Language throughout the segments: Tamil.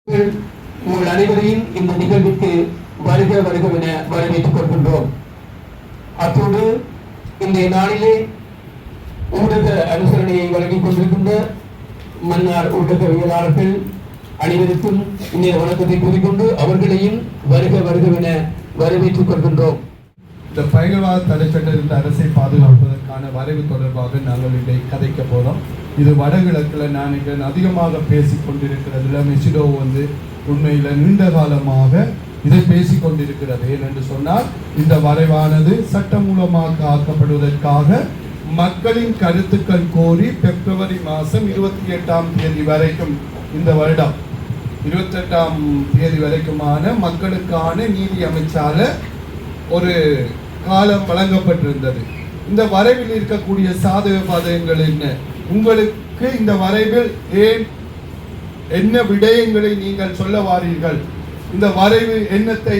உங்கள் அனைவரையும் இந்த நிகழ்வுக்கு வருக வருகவென வரவேற்றுக் கொள்கின்றோம். அத்தோடு இன்றைய நாளிலே ஊடக அனுசரணையை வழங்கிக் கொண்டிருக்கின்ற மன்னார் ஊடகவியலாளர்கள் அனைவருக்கும் இன்றைய வணக்கத்தை கூறிக்கொண்டு அவர்களையும் வருக வருகவென வரவேற்றுக் கொள்கின்றோம். இந்த பயங்கரவாத தடை சட்டத்தின் அரசை பாதுகாப்பதற்கான வரைவு தொடர்பாக நாங்கள் இதை கதைக்க போகிறோம். இது வடகிழக்கில் நான் அதிகமாக பேசிக் கொண்டிருக்கிறதுல மெசிடோ உண்மையில் நீண்ட காலமாக இதை பேசிக் கொண்டிருக்கிறது. ஏனென்று சொன்னால் இந்த வரைவானது சட்டமூலமாக ஆக்கப்படுவதற்காக மக்களின் கருத்துக்கள் கோரி பிப்ரவரி மாதம் 28ஆம் தேதி வரைக்கும் இந்த வருடம் 28ஆம் தேதி வரைக்குமான மக்களுக்கான நீதி அமைச்சால ஒரு காலம் வழங்கப்பட்டிருந்தது. இந்த வரைவில் இருக்கக்கூடிய சாதக பாதகங்கள் என்ன, உங்களுக்கு இந்த வரைவில் என்ன விடயங்களை நீங்கள் சொல்ல வாரீர்கள், இந்த வரைவு எண்ணத்தை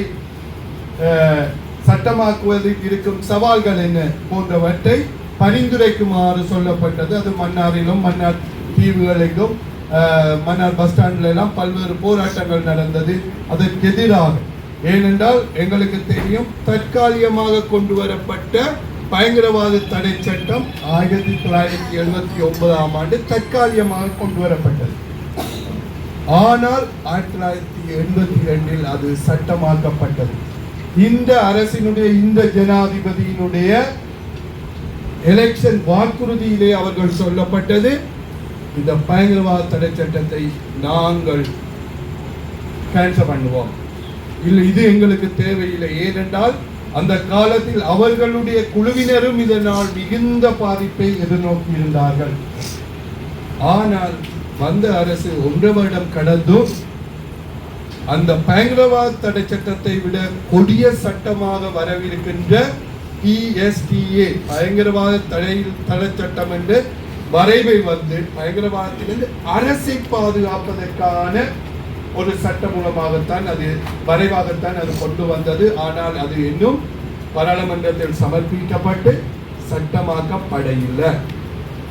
சட்டமாக்குவதில் இருக்கும் சவால்கள் என்ன போன்றவற்றை பரிந்துரைக்குமாறு சொல்லப்பட்டது. அது மன்னாரிலும் மன்னார் தீவுகளிலும் மன்னார் பஸ் ஸ்டாண்டில் எல்லாம் பல்வேறு போராட்டங்கள் நடந்தது அதற்கு எதிராக. ஏனென்றால் எங்களுக்கு தெரியும், தற்காலிகமாக கொண்டு வரப்பட்ட பயங்கரவாத தடை சட்டம் 1979ஆம் ஆண்டு தற்காலிகமாக கொண்டு வரப்பட்டது. ஆனால் 1982இல் அது சட்டமாக்கப்பட்டது. இந்த அரசினுடைய இந்த ஜனாதிபதியினுடைய எலெக்ஷன் வாக்குறுதியிலே அவர்கள் சொல்லப்பட்டது, இந்த பயங்கரவாத தடை சட்டத்தை நாங்கள் கேன்சல் பண்ணுவோம், இல்லை இது எங்களுக்கு தேவையில்லை. ஏனென்றால் அந்த காலத்தில் அவர்களுடைய குழுவினரும் இதனால் மிகுந்த பாதிப்பை எதிர்நோக்கி இருந்தார்கள். ஆனால் வந்த அரசு 1 வருடம் கடந்தும் அந்த பயங்கரவாத தடை சட்டத்தை விட கொடிய சட்டமாக வரவிருக்கின்ற PSTA பயங்கரவாத தடை சட்டம் என்று வரைவை பயங்கரவாதத்திலிருந்து அரசை பாதுகாப்பதற்கான ஒரு சட்ட மூலமாகத்தான் அது வரைவாகத்தான் அது கொண்டு வந்தது. ஆனால் அது இன்னும் பாராளுமன்றத்தில் சமர்ப்பிக்கப்பட்டு சட்டமாக்கப்படவில்லை.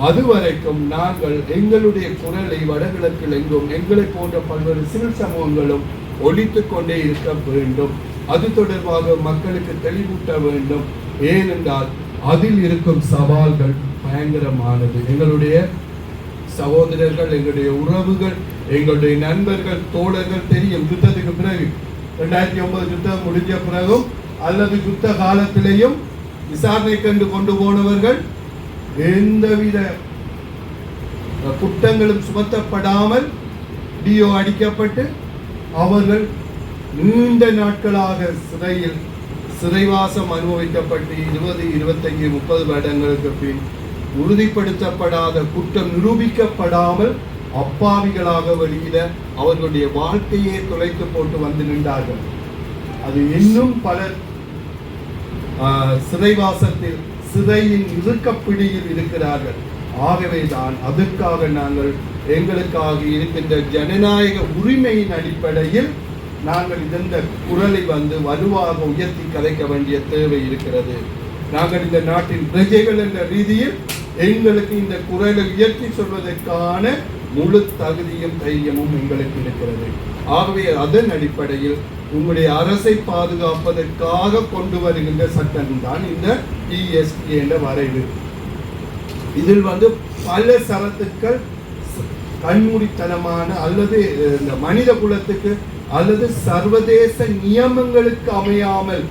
அதுவரைக்கும் நாங்கள் எங்களுடைய குரலை வடகிழக்கில் எங்கும் எங்களை போன்ற பல்வேறு சிவில் சமூகங்களும் ஒலித்துக் கொண்டே இருக்க வேண்டும். அது தொடர்பாக மக்களுக்கு தெளிவூட்ட வேண்டும். ஏனென்றால் அதில் இருக்கும் சவால்கள் பயங்கரமானது. எங்களுடைய சகோதரர்கள், எங்களுடைய உறவுகள், எங்களுடைய நண்பர்கள், தோழர்கள் தெரியும். யுத்தத்துக்கு பிறகு 2009 யுத்தம் முடிஞ்ச பிறகும் அல்லது யுத்த காலத்திலேயும் விசாரணை கண்டு கொண்டு போனவர்கள் எந்தவித குற்றங்களும் சுமத்தப்படாமல் டிஓ அடிக்கப்பட்டு அவர்கள் நீண்ட நாட்களாக சிறைவாசம் அனுபவிக்கப்பட்டு 20, 25, 30 வருடங்களுக்கு பின் உறுதிப்படுத்தப்படாத குற்றம் நிரூபிக்கப்படாமல் அப்பாவிகளாக வெளியிட அவர்களுடைய வாழ்க்கையே துளைத்து போட்டு வந்து நின்றார்கள். அது இன்னும் பலர் சிறைவாசத்தில் சிறையின் இறுக்கப்பிடியில் இருக்கிறார்கள். ஆகவே தான் அதற்காக நாங்கள் எங்களுக்காக இருக்கின்ற ஜனநாயக உரிமையின் அடிப்படையில் நாங்கள் இந்த குரலை வலுவாக உயர்த்தி கதைக்க வேண்டிய தேவை இருக்கிறது. நாங்கள் இந்த நாட்டின் பிரஜைகள் என்ற ரீதியில் எங்களுக்கு இந்த குரலை உயர்த்தி சொல்வதற்கான முழு தகுதியும் தைரியமும் எங்களுக்கு இருக்கிறது. ஆகவே அதன் அடிப்படையில் உங்களுடைய அரசை பாதுகாப்பதற்காக கொண்டு வருகின்ற சட்டம் தான் இந்த PSTA என்ற வரைவு. இதில் பல சரத்துக்கள் கண்மூடித்தனமான அல்லது இந்த மனித குலத்துக்கு அல்லது சர்வதேச நியமங்களுக்கு அமையாமல்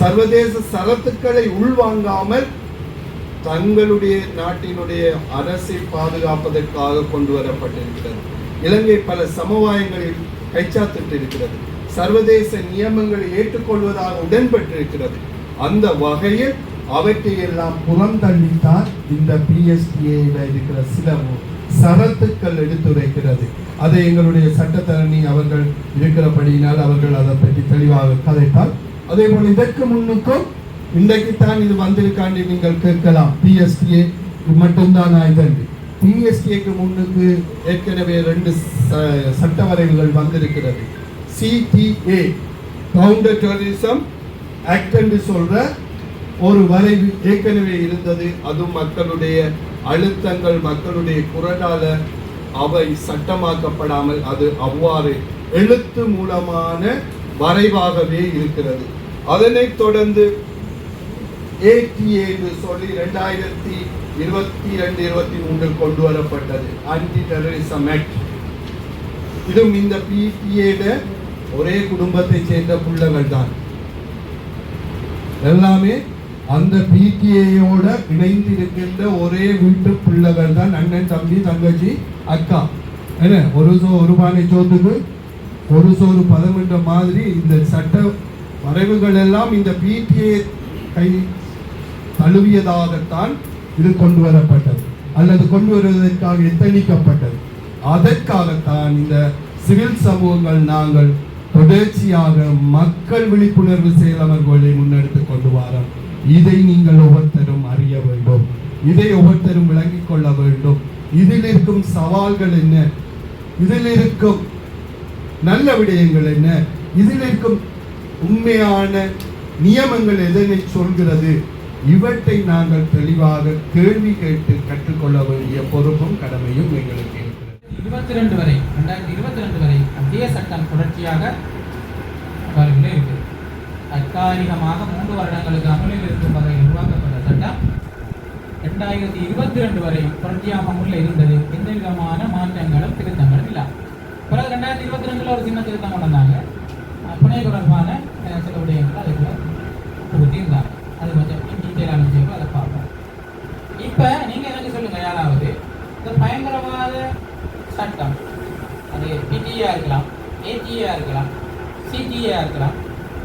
சர்வதேச சரத்துக்களை உள்வாங்காமல் தங்களுடைய நாட்டினுடைய அரசை பாதுகாப்பதற்காக கொண்டு வரப்பட்டிருக்கிறது. இலங்கை பல சமவாயங்களில் கைச்சாத்திட்டு இருக்கிறது. சர்வதேச நியமங்களை ஏற்றுக்கொள்வதாக உடன்பட்டிருக்கிறது. அந்த வகையில் அவற்றையெல்லாம் புறந்தள்ளித்தான் இந்த PSTA இருக்கிற சில சரத்துக்கள் எடுத்துரைக்கிறது. அதை எங்களுடைய சட்டத்தரணி அவர்கள் இருக்கிறபடியினால் அவர்கள் அதை பற்றி தெளிவாக கதைத்தால், அதே போல இதற்கு முன்னுக்கும் இன்றைக்குத்தான் இது வந்திருக்காண்டி நீங்கள் கேட்கலாம், PSTA மட்டும்தான் இதன்று. PSTAக்கு முன்னுக்கு ஏற்கனவே 2 சட்ட வரைவுகள் வந்திருக்கிறது. CTA கவுண்டர் டெரரிசம் ஆக்ட் என்று சொல்ற ஒரு வரைவு ஏற்கனவே இருந்தது. அதுவும் மக்களுடைய அழுத்தங்கள், மக்களுடைய குரலால அவை சட்டமாக்கப்படாமல் அது அவ்வாறு எழுத்து மூலமான வரைவாகவே இருக்கிறது. அதனைத் தொடர்ந்து ATA என்று சொல்லி 2022-23 கொண்டு வரப்பட்டது, ஆன்டி டெரரிசம் ஆக்ட். இதுவும் இந்த PTA ஒரே குடும்பத்தை சேர்ந்த பிள்ளைகள் தான், எல்லாமே அந்த PTA-யோட இணைந்திருக்கின்ற ஒரே வீட்டு பிள்ளைகள் தான், அண்ணன் தம்பி தங்கச்சி அக்கா. என்ன ஒரு பானை சோத்துக்கு ஒரு சோறு பதம் என்ற மாதிரி இந்த சட்ட வரைவுகள் எல்லாம் இந்த PTA கை தழுவியதாகத்தான் இது கொண்டு வரப்பட்டது அல்லது கொண்டு வருவதற்காக எத்தனிக்கப்பட்டது. அதற்காகத்தான் இந்த சிவில் சமூகங்கள் நாங்கள் தொடர்ச்சியாக மக்கள் விழிப்புணர்வு செயலமர்வுகளை முன்னெடுத்துக் கொண்டு வரோம். இதை நீங்கள் ஒவ்வொருத்தரும் அறிய வேண்டும், இதை ஒவ்வொருத்தரும் விளங்கிக் கொள்ள வேண்டும். இதில் இருக்கும் சவால்கள் என்ன, இதில் இருக்கும் நல்ல விடயங்கள் என்ன, இதில் இருக்கும் உண்மையான நியமங்கள் எதனை சொல்கிறது, இவற்றை நாங்கள் தெளிவாக கேள்வி கேட்டு கற்றுக்கொள்ள வேண்டிய பொறுப்பும் கடமையும் எங்களுக்கு இருக்கிறது. 2022 வரை அதே சட்டம் தொடர்ச்சியாக அமலில் இருக்குது. தற்காலிகமாக 3 வருடங்களுக்கு அமலில் இருக்கும் வகையில் உருவாக்கப்பட்ட சட்டம் 2022 வரை தொடர்ச்சியாக அமலில் இருந்தது. எந்த விதமான மாற்றங்களும் திருத்தங்களும் இல்லை. பிறகு 2022 ஒரு சின்ன திருத்தம் கொண்டு வந்தாங்க. பிணை தொடர்பான சில விடயங்கள் அதுக்குள்ள புகுத்தியிருந்தாங்க. அது கொஞ்சம் டீட்டெயிலான விஷயங்கள் அதை பார்ப்போம். இப்போ நீங்கள் எனக்கு சொல்லுங்கள், யாராவது இந்த பயங்கரவாத சட்டம் அது PTA இருக்கலாம், ATA இருக்கலாம், CTA இருக்கலாம்,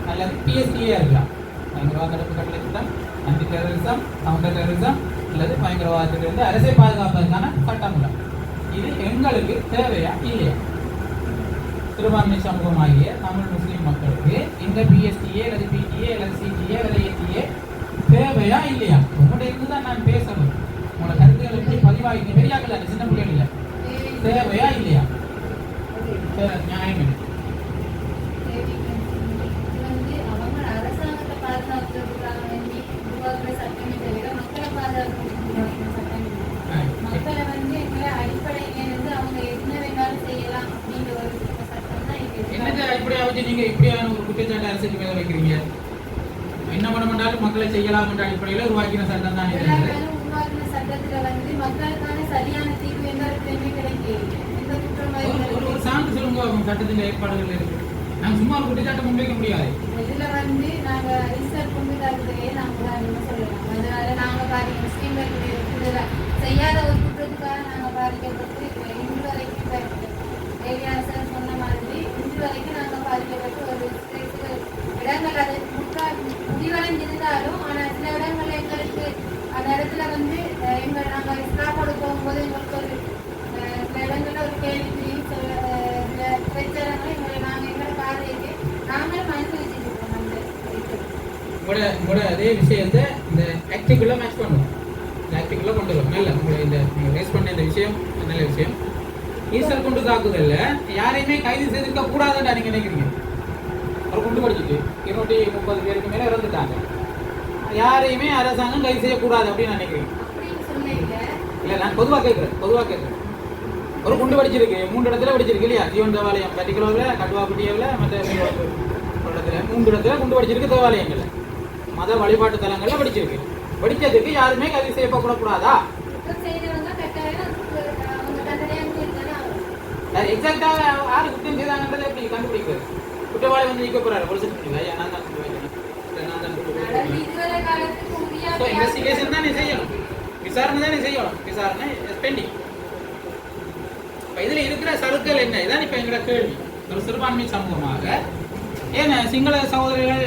அல்லது PSTA இருக்கலாம். பயங்கரவாத தடுப்பு கட்டளை சட்டம், ஆன்டி டெரரிசம், கவுண்டர் டெரரிசம் அல்லது பயங்கரவாதத்திலிருந்து அரசை பாதுகாப்பதற்கான சட்டமுறை. இது எங்களுக்கு தேவையா இல்லையா? சிறுபான்மை சமூகமாகிய தமிழ் முஸ்லீம் மக்களுக்கு இந்த PSTA அல்லது PTA அல்லது CTA அல்லது ATA தேவையா இல்லையா? உங்கள்கிட்ட இருந்து தான் நான் பேசணும். உங்களோட கருத்துக்கள் எப்படி பதிவாகிங்க, பெரியாக்கள் அந்த சின்ன பிள்ளைகள் இல்லை, தேவையா இல்லையா? நியாயம் என்ன? என்னது அடிப்படையாக வச்சு நீங்க இப்படியான ஒரு குற்றச்சாட்டு அரசுக்கு மேல வைக்கிறீங்க? என்ன பண்ண மாட்டாலும் மக்களை செய்யலாம் என்ற அடிப்படையில் உருவாக்கின சட்டம் தான் இது. ஒரு சான்று சொல்லுங்க, சட்டத்தின் ஏற்பாடுகள் இருக்கு. நாங்க சும்மா ஒரு குற்றச்சாட்டை முன்வைக்க முடியாது. இதுல நாங்க ரிசர்ச் கொண்டு தரதுலயே நாங்க என்ன சொல்லலாம், அதனால நாங்க செய்யாத ஒரு குற்றத்துக்காக நாங்க பாதிக்கப்பட்டு இன்று வரைக்கும் தேவையான சொன்ன மாதிரி இன்று வரைக்கும் நாங்க பாதிக்கப்பட்டு ஒரு இடங்கள் அது முடிவடைஞ்சிருந்தாலும், ஆனா சில இடங்கள்ல எங்களுக்கு அந்த இடத்துல நாங்க ஸ்டாஃபோட போகும்போது எங்களுக்கு ஒரு சில இடங்கள்ல ஒரு கேள்வி சில பிரச்சாரங்களை எங்களோட பார்வைக்கு நாங்களும் அனுபவிச்சுருக்கோம். உங்களோட அதே விஷயத்தை இந்த ஆக்டிக்குள்ள மேட்ச் பண்ணுவோம், இந்த ஆக்டிக்குள்ள கொண்டு வரும். நல்ல உங்களை இந்த நீங்கள் ரேஸ் பண்ண இந்த விஷயம் நல்ல விஷயம். ஈஸ்டர் குண்டு தாக்குதல்ல யாரையுமே கைது செய்திருக்க கூடாதுன்னு நீங்க நினைக்கிறீங்க? ஒரு குண்டு படிச்சுட்டு 230 பேருக்கு மேலே இறந்துட்டாங்க. யாரையுமே அரசாங்கம் கைது செய்யக்கூடாது அப்படின்னு நினைக்கிறீங்க? இல்லை, நான் பொதுவாக கேட்குறேன். ஒரு குண்டு படிச்சிருக்கு, 3 இடத்துல படிச்சிருக்கு இல்லையா? ஜீவன் தேவாலயம் பட்டிக்குளவில், கட்டுவாப்பட்டியாவில், மற்ற ஒரு இடத்துல 3 இடத்துல குண்டு படிச்சிருக்கு. தேவாலயங்கள் மத வழிபாட்டு தலங்களில் படிச்சிருக்கு. படித்ததுக்கு யாருமே கைது செய்யப்படக்கூடாதா? எக்ஸாக்டாக யாரு குற்றம் செய்தாங்கன்றதை எப்படி கண்டுபிடிக்கிறது? குற்றவாளி நிற்க போறாரு, இன்வெஸ்டிகேஷன் தான் செய்யணும், விசாரணை தானே செய்யணும். விசாரணை பெண்டிங். இதுல இருக்கிற சருக்கள் என்ன? இதான் இப்ப எங்களோட கேள்வி. ஒரு சிறுபான்மை சமூகமாக ஏன் சிங்கள சகோதரிகள்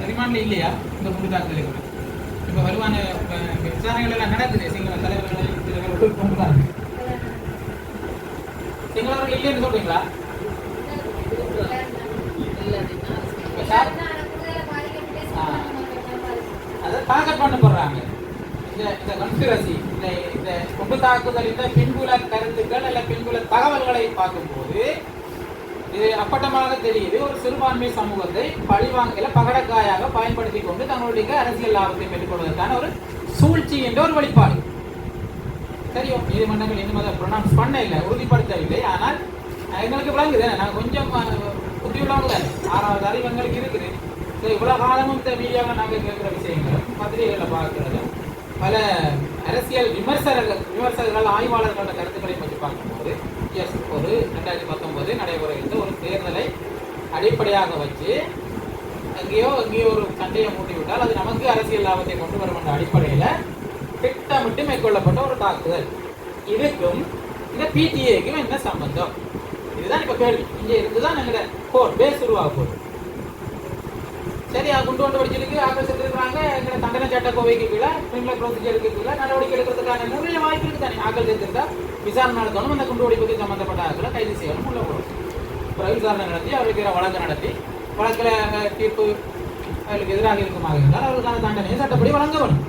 ரிமாண்ட்ல இல்லையா? இந்த குற்றத்தாக்குதல் இப்ப வருமான விசாரணைகள் எல்லாம் நடக்குது. சிங்கள தலைவர்கள் கொண்டுறாங்க. சிங்களவர்கள் இல்லைன்னு சொல்றீங்களா? அதை டார்கெட் பண்ண போடுறாங்க. இந்த கன்ஸ்பிரசி, இந்த குண்டு தாக்குதல், இந்த பின்புல கருத்துக்கள் அல்ல பின்புல தகவல்களை பார்க்கும்போது இது அப்பட்டமாக தெரியுது. ஒரு சிறுபான்மை சமூகத்தை பழிவாங்கல பகடக்காயாக பயன்படுத்தி கொண்டு தங்களுடைய அரசியல் லாபத்தை பெற்றுக் கொள்வதற்கான ஒரு சூழ்ச்சி என்ற ஒரு வழிபாடு. தெரியும் நீதிமன்றங்கள் இன்னும் அதை ப்ரொனவுன்ஸ் பண்ண இல்லை, உறுதிப்படுத்தவில்லை. ஆனால் எங்களுக்கு விளங்குது, நான் கொஞ்சம் புத்தி உள்ளவங்க 6வது அறிவு எங்களுக்கு இருக்குது. இவ்வளோ காலமும் இந்த மீடியாவில் நாங்கள் கேட்குற விஷயங்களும் பத்திரிகைகளில் பார்க்குறதும் பல அரசியல் விமர்சகர்கள் ஆய்வாளர்களோட கருத்துக்களை பற்றி பார்க்கும்போது எஸ் ஒரு 2019 நடைபெற இருந்த ஒரு தேர்தலை அடிப்படையாக வச்சு எங்கேயோ ஒரு சண்டையை மூட்டிவிட்டால் அது நமக்கு அரசியல் லாபத்தை கொண்டு வரும் என்ற அடிப்படையில் திட்டமிட்டு மேற்கொள்ளப்பட்ட ஒரு தாக்குதல். இதுக்கும் இந்த பிடிஏக்கும் என்ன சம்பந்தம்? இதுதான் இப்போ கேள்வி. இங்கே இருந்துதான் எங்களோட கோர் பேஸ் உருவாக போகுது. சரி, குண்டு படிச்சிருக்கு, ஆக்கள் செத்துருக்காங்க, எங்களை தண்டனை சட்ட கோவைக்கு கீழே கிரிமினல் ப்ரொசீஜருக்கு கீழே நடவடிக்கை எடுக்கிறதுக்கான நிறைய வாய்ப்பு இருக்கு தானே. ஆக்கள் செத்துருந்தா விசாரணை நடத்தணும், அந்த குண்டு வெடிப்புக்கு சம்பந்தப்பட்ட ஆக்களை கைது செய்யணும், உள்ள போகணும். அப்புறம் விசாரணை நடத்தி அவருக்கு வழக்கு நடத்தி வழக்கில் தீர்ப்பு அவர்களுக்கு எதிராக இருக்குமாக இருந்தால் அவர்களுக்கான தண்டனையை சட்டப்படி வழங்க வேணும்.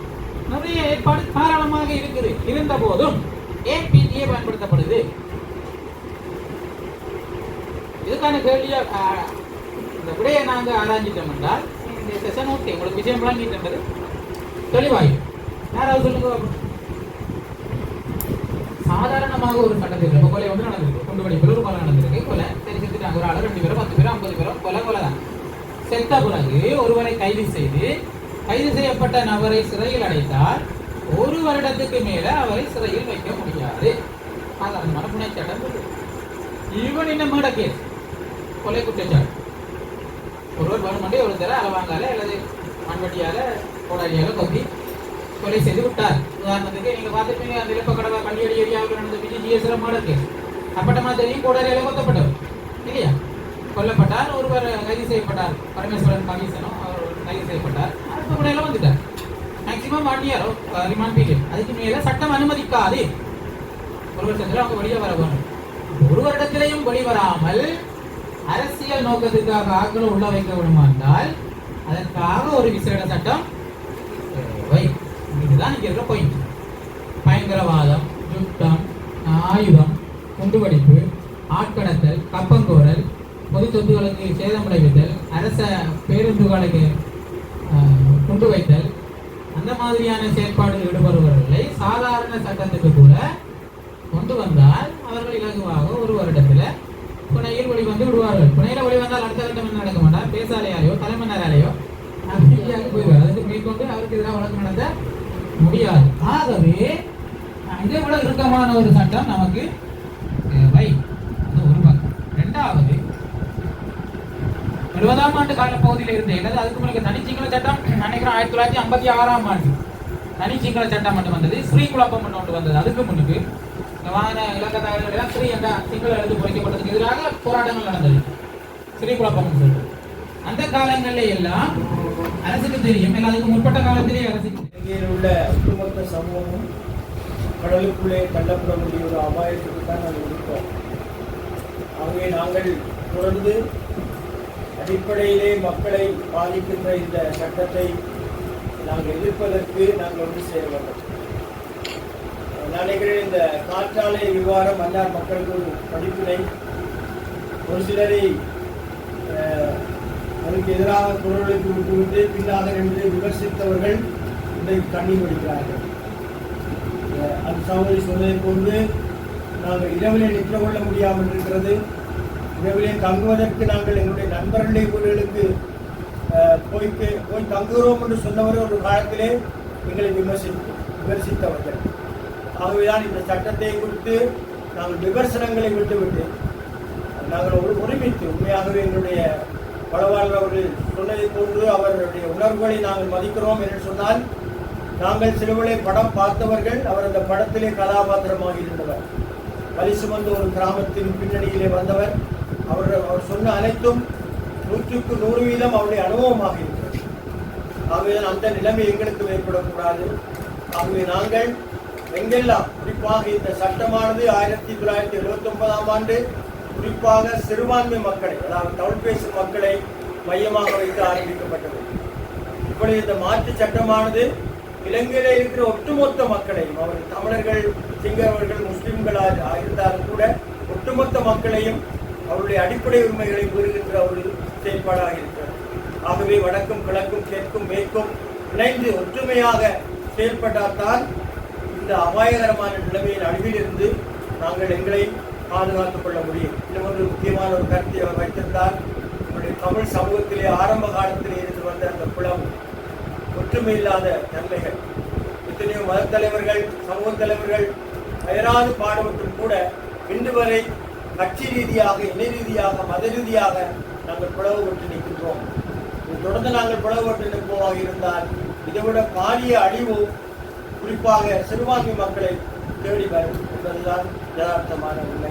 நிறைய ஏற்பாடு தாராளமாக இருக்குது. இருந்த போதும் ஏன் பிடிஏ பயன்படுத்தப்படுது? இதுக்கான கேள்வியா இந்த விடையை நாங்கள் ஆராய்ஞ்சிட்டோம் என்றால் இந்த செஷன் ஓகே, உங்களுக்கு விஷயம் விளங்கிட்டு தெளிவாயும் யாராவது சொல்லுங்க. சாதாரணமாக ஒரு சட்டத்தில் இப்போ கொலை வந்து நடந்திருக்கு, குண்டு வெடிப்பில் ஒரு கொலை நடந்திருக்கு, கொலை சரி செத்துட்டாங்க, ஒரு ஆள் 2 பேரும் 10 பேரும் 50 பேரும் கொலை தான். செத்த பிறகு ஒருவரை கைது செய்யப்பட்ட நபரை சிறையில் அடைத்தால் 1 வருடத்துக்கு மேல அவரை சிறையில் வைக்க முடியாது. சாதாரணமான புனை சட்டம். ஈவன் இந்த மர்டர் கேஸ், கொலை குற்றச்சாட்டு, ஒருவர் வருமண்டே ஒரு தர அளவாங்கால அல்லது மண்வட்டியால கோடாரியால கொத்தி கொலை செய்து விட்டார். உதாரணத்துக்கு நீங்க பார்த்துருப்பீங்க, அந்த இலப்பக்கடவை கல்வியடி ஏரியாவில் நடந்த பிஜிஎஸ்ல மர்டர் கேஸ். அப்பட்டமா தெரியும், கோடாரியால கொத்தப்பட்டவர் இல்லையா, கொல்லப்பட்டார். ஒருவர் கைது செய்யப்பட்டார், பரமேஸ்வரன் கமிஷனும் அவர் கைது செய்யப்பட்டார். அடுத்த முறையில வந்துட்டார். மேக்சிமம் 1 இயர் ரிமாண்ட் பீரியட், அதுக்கு மேல சட்டம் அனுமதிக்காது. ஒரு வருஷத்துல அவங்க வெளியே வர வேணும். 1 வருடத்திலையும் வெளிவராமல் அரசியல் நோக்கத்துக்காக ஆக்களை உள்ள வைக்க வேண்டுமானால் அதற்காக ஒரு விசேட சட்டம் தேவை. இதுதான் இங்க இருக்கிற பாயிண்ட். பயங்கரவாதம், யுத்தம், ஆயுதம், குண்டுவெடிப்பு, ஆட்கடத்தல், கப்பங்கோரல், பொது சொத்துக்களுக்கு சேதம் விளைவித்தல், அரச பேருந்துகளுக்கு குண்டு வைத்தல், அந்த மாதிரியான செயற்பாடுகள் ஈடுபடுபவர்களை சாதாரண சட்டத்துக்கு கூட கொண்டு வந்தால் அவர்கள் இலகுவாக 1 வருடத்துல புனையில் வெளிவந்து விடுவார்கள். புனையில வெளிவந்தால் அடுத்த கட்டம் என்ன நடக்க மாட்டார், பேசாலையாலேயோ தலைமன்னாராலேயோ போய்வார். அதுக்கு மேற்கொண்டு அவருக்கு எதிராக வழக்கு நடத்த முடியாது. ஆகவே இதை விட இறுக்கமான ஒரு சட்டம் நமக்கு தேவை. அது ஒரு பக்கம். 2வது 70ஆம் ஆண்டு கால பகுதியில் இருந்த அல்லது அதுக்கு முன்னாடி தனிச்சிங்கள சட்டம் நினைக்கிறேன் 1956ஆம் ஆண்டு தனிச்சிங்கள சட்டம் மட்டும் வந்தது. ஸ்ரீகுழப்பம் ஒன்று வந்தது. அதுக்கு முன்னுக்கு வாகன இலக்க தகவல்கள் ஸ்ரீ என்ற சிங்கள எழுத்து பொறிக்கப்பட்டதுக்கு எதிராக போராட்டங்கள் நடந்தது. ஸ்ரீகுழப்பம் சொல்றது. அந்த காலங்களில் எல்லாம் அரசுக்கு தெரியும், அதுக்கு முற்பட்ட காலத்திலேயே அரசுக்கு இங்கே உள்ள ஒட்டுமொத்த சமூகமும் கடலுக்குள்ளே தள்ளப்பட வேண்டிய ஒரு அபாயத்துக்கு தான் நாங்கள் இருக்கோம். ஆகவே நாங்கள் தொடர்ந்து அடிப்படையிலே மக்களை பாதிக்கின்ற இந்த சட்டத்தை நாங்கள் எதிர்ப்பதற்கு நாங்கள் ஒன்று சேர வேண்டும். நான் நினைக்கிறேன் இந்த காற்றாலை விவகாரம் மன்னார் மக்களுக்கு ஒரு படிப்பினை. ஒரு சிலரை அதுக்கு எதிராக குரலுக்கு விட்டுவிட்டு பின்னாக நின்று விமர்சித்தவர்கள் இன்றைக்கு கண்ணீர் வடிக்கிறார்கள். அந்த சகோதரி சொன்னதை போன்று நாங்கள் இரவிலே நிற்க கொள்ள முடியாமல் இருக்கிறது. இரவிலே தங்குவதற்கு நாங்கள் எங்களுடைய நண்பர்களுடைய வீடுகளுக்கு போய் தங்குகிறோம் என்று சொன்னவர்கள் ஒரு காலத்திலே எங்களை விமர்சித்தவர்கள். ஆகவேதான் இந்த சட்டத்தை குறித்து நாங்கள் விமர்சனங்களை விட்டுவிட்டு நாங்கள் ஒருமித்து உண்மையாகவே எங்களுடைய பலவாளர் அவர்கள் சொன்னதை போன்று அவர்களுடைய உணர்வுகளை நாங்கள் மதிக்கிறோம் என்று சொன்னால், நாங்கள் சிறுவலை படம் பார்த்தவர்கள் அவர் அந்த படத்திலே கதாபாத்திரமாக இருந்தவர். வலி சுமந்த ஒரு கிராமத்தின் பின்னணியிலே வந்தவர். அவர் சொன்ன அனைத்தும் 100க்கு 100% அவருடைய அனுபவமாக இருக்கிறது. ஆகவேதான் அந்த நிலைமை எங்களுக்கு ஏற்படக்கூடாது. ஆகவே நாங்கள் எங்கெல்லாம் குறிப்பாக இந்த சட்டமானது 1979ஆம் ஆண்டு குறிப்பாக சிறுபான்மை மக்களை, அதாவது தமிழ் பேசும் மக்களை மையமாக வைத்து ஆரம்பிக்கப்பட்டது. இப்பொழுது இந்த மாற்று சட்டமானது இலங்கையில் இருக்கிற ஒட்டுமொத்த மக்களையும், அவர்கள் தமிழர்கள், சிங்களவர்கள், முஸ்லிம்களாக இருந்தாலும் கூட ஒட்டுமொத்த மக்களையும் அவருடைய அடிப்படை உரிமைகளை பெறுகின்ற ஒரு செயல்பாடாக இருக்கிறது. ஆகவே வடக்கும் கிழக்கும் தெற்கும் மேற்கும் இணைந்து ஒற்றுமையாக செயல்பட்டால்தான் இந்த அபாயகரமான நிலைமையின் அழிவிலிருந்து நாங்கள் எங்களை பாதுகாத்துக் கொள்ள முடியும். இன்னும் ஒரு முக்கியமான ஒரு கருத்தை அவர் வைத்திருந்தார். நம்முடைய தமிழ் சமூகத்திலே ஆரம்ப காலத்திலே இருந்து வந்த அந்த குளம் ஒற்றுமை இல்லாத தன்மைகள், எத்தனையோ மத தலைவர்கள், சமூக தலைவர்கள் அயராது பாடுபட்டும் கூட இன்று வரை கட்சி ரீதியாக, இணை ரீதியாக, மத ரீதியாக நாங்கள் பிளவுபட்டு நிற்கின்றோம். தொடர்ந்து நாங்கள் பிளவுபட்டு நிற்போமாக இருந்தால் இதைவிட பாரிய அழிவு குறிப்பாக சிறுபான்மை மக்களை தேடி வரும் என்பதுதான் யதார்த்தமான உண்மை.